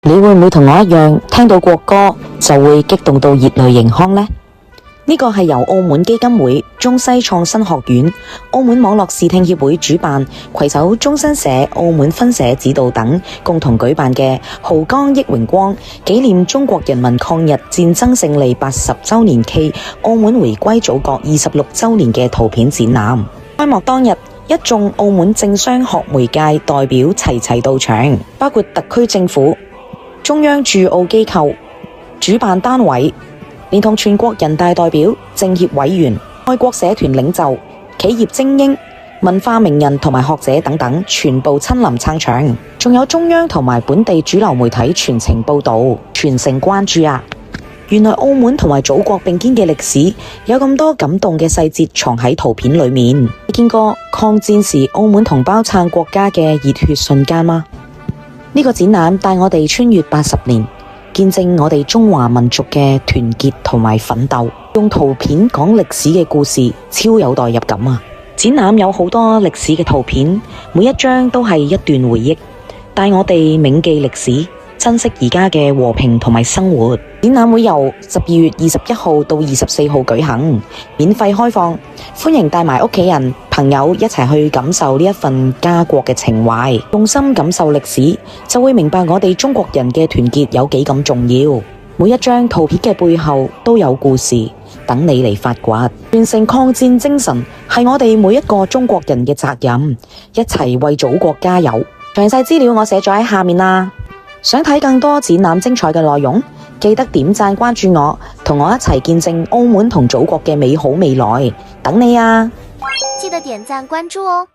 你會唔會同我一樣，聽到國歌就會激動到熱淚盈眶呢？呢個係由澳門基金會、中西創新學院、澳門網絡視聽協會主辦，攜手中新社、澳門分社指導等共同舉辦嘅濠江憶榮光紀念中國人民抗日戰爭勝利80週年暨澳門回歸祖國26週年嘅圖片展覽。開幕當日，一眾澳門政商學媒界代表齊齊到場，包括特區政府、中央駐澳機構、主辦單位，連同全國人大代表、政協委員、愛國社團領袖、企業精英、文化名人同埋學者等等，全部親臨撐場。仲有中央同埋本地主流媒體全程報道，全城關注啊！原來澳門同埋祖國並肩嘅歷史，有咁多感動嘅細節藏喺圖片裏面。你見過抗戰時澳門同胞撐國家嘅熱血瞬間嗎？呢個展覽帶我哋穿越80年，見證我哋中華民族嘅團結同埋奮鬥。用圖片講歷史嘅故事，超有代入感啊！展覽有好多歷史嘅圖片，每一張都係一段回憶，帶我哋銘記歷史，珍惜而家嘅和平同埋生活。展覽會由12月21號到24號舉行，免費開放，歡迎帶埋屋企人、朋友一齊去感受呢一份家國嘅情懷，用心感受歷史，就會明白我哋中國人嘅團結有幾咁重要。每一張圖片嘅背後都有故事，等你嚟發掘。傳承抗戰精神係我哋每一個中國人嘅責任，一齊為祖國加油。詳細資料我寫咗喺下面啦。想睇更多展覽精彩嘅內容，記得點讚關注我，同我一齊見證澳門同祖國嘅美好未來。等你啊！記得點讚關注哦。